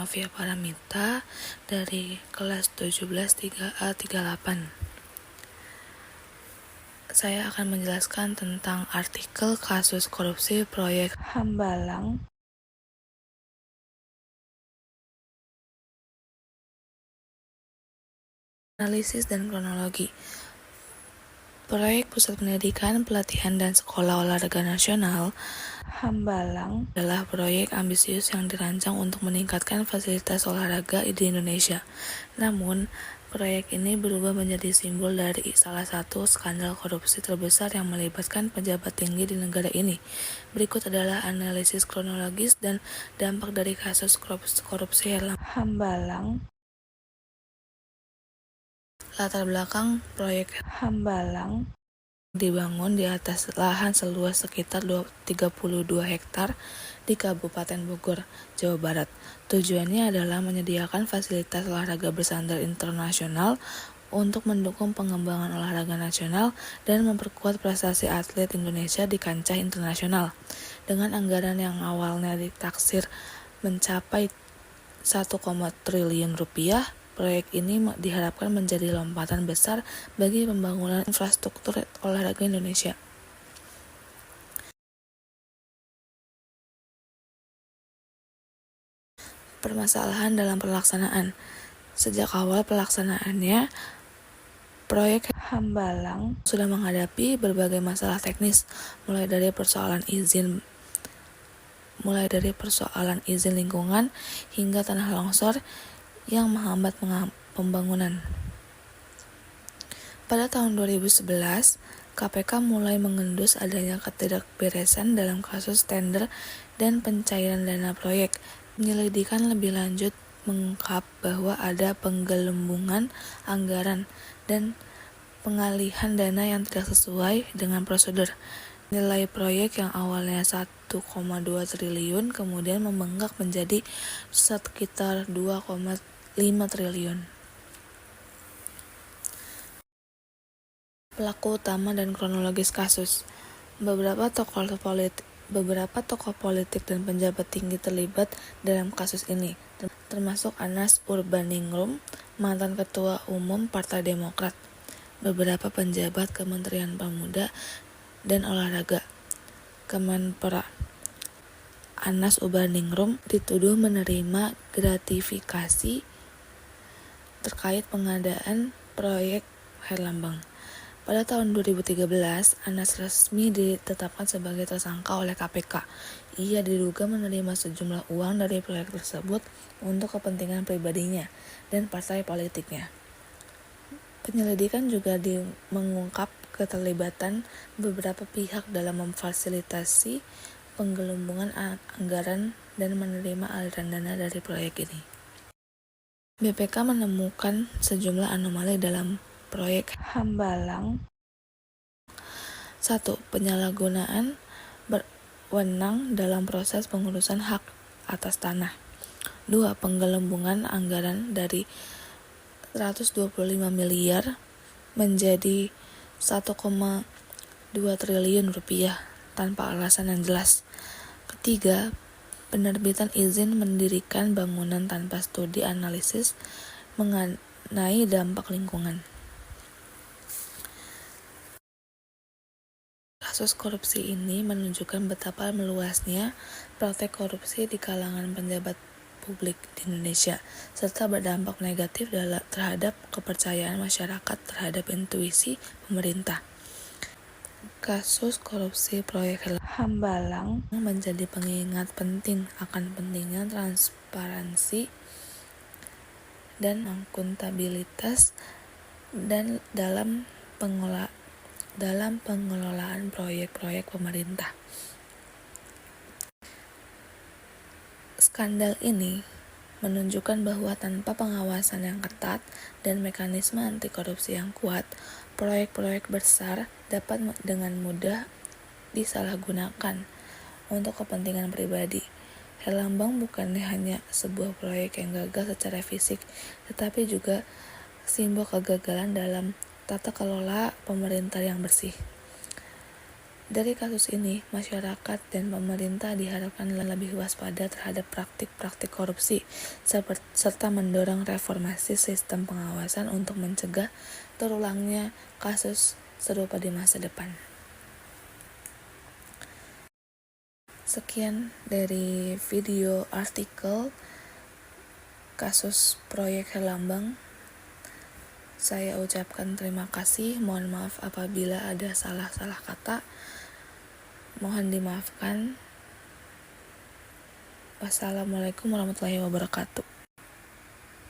Novia Paramita dari kelas 17 3A 38. Saya akan menjelaskan tentang artikel kasus korupsi proyek Hambalang analisis dan kronologi. Proyek Pusat Pendidikan, Pelatihan, dan Sekolah Olahraga Nasional Hambalang adalah proyek ambisius yang dirancang untuk meningkatkan fasilitas olahraga di Indonesia. Namun, proyek ini berubah menjadi simbol dari salah satu skandal korupsi terbesar yang melibatkan pejabat tinggi di negara ini. Berikut adalah analisis kronologis dan dampak dari kasus korupsi Hambalang. Latar belakang proyek Hambalang dibangun di atas lahan seluas sekitar 32 hektar di Kabupaten Bogor, Jawa Barat. Tujuannya adalah menyediakan fasilitas olahraga bersandar internasional untuk mendukung pengembangan olahraga nasional dan memperkuat prestasi atlet Indonesia di kancah internasional. Dengan anggaran yang awalnya ditaksir mencapai 1, triliun rupiah, proyek ini diharapkan menjadi lompatan besar bagi pembangunan infrastruktur olahraga Indonesia. Permasalahan dalam pelaksanaan. Sejak awal pelaksanaannya, proyek Hambalang sudah menghadapi berbagai masalah teknis, mulai dari persoalan izin lingkungan hingga tanah longsor yang menghambat pembangunan. Pada tahun 2011, KPK mulai mengendus adanya ketidakberesan dalam kasus tender dan pencairan dana proyek. Penyelidikan lebih lanjut mengungkap bahwa ada penggelembungan anggaran dan pengalihan dana yang tidak sesuai dengan prosedur. Nilai proyek yang awalnya 1,2 triliun kemudian membengkak menjadi sekitar 2,5 triliun. Pelaku utama dan kronologis kasus. Beberapa tokoh politik dan pejabat tinggi terlibat dalam kasus ini, termasuk Anas Urbaningrum, mantan Ketua Umum Partai Demokrat, beberapa penjabat Kementerian Pemuda dan Olahraga, Kemenpora. Anas Urbaningrum dituduh menerima gratifikasi terkait pengadaan proyek Herlambang. Pada tahun 2013, Anas resmi ditetapkan sebagai tersangka oleh KPK. Ia diduga menerima sejumlah uang dari proyek tersebut untuk kepentingan pribadinya dan partai politiknya. Penyelidikan juga mengungkap keterlibatan beberapa pihak dalam memfasilitasi penggelembungan anggaran dan menerima aliran dana dari proyek ini. BPK menemukan sejumlah anomali dalam proyek Hambalang. 1. Penyalahgunaan wewenang dalam proses pengurusan hak atas tanah. 2. Penggelembungan anggaran dari 125 miliar menjadi 1,2 triliun rupiah tanpa alasan yang jelas. Ketiga, penerbitan izin mendirikan bangunan tanpa studi analisis mengenai dampak lingkungan. Kasus korupsi ini menunjukkan betapa meluasnya praktek korupsi di kalangan pejabat publik di Indonesia, serta berdampak negatif terhadap kepercayaan masyarakat terhadap intuisi pemerintah. Kasus korupsi proyek Hambalang menjadi pengingat penting akan pentingnya transparansi dan akuntabilitas dan dalam pengelolaan proyek-proyek pemerintah. Skandal ini menunjukkan bahwa tanpa pengawasan yang ketat dan mekanisme anti korupsi yang kuat, proyek-proyek besar dapat dengan mudah disalahgunakan untuk kepentingan pribadi. Herlambang bukannya hanya sebuah proyek yang gagal secara fisik, tetapi juga simbol kegagalan dalam tata kelola pemerintah yang bersih. Dari kasus ini, masyarakat dan pemerintah diharapkan lebih waspada terhadap praktik-praktik korupsi, serta mendorong reformasi sistem pengawasan untuk mencegah terulangnya kasus serupa di masa depan. Sekian dari video artikel kasus proyek Herlambang. Saya ucapkan terima kasih. Mohon maaf apabila ada salah-salah kata. Mohon dimaafkan. Wassalamualaikum warahmatullahi wabarakatuh.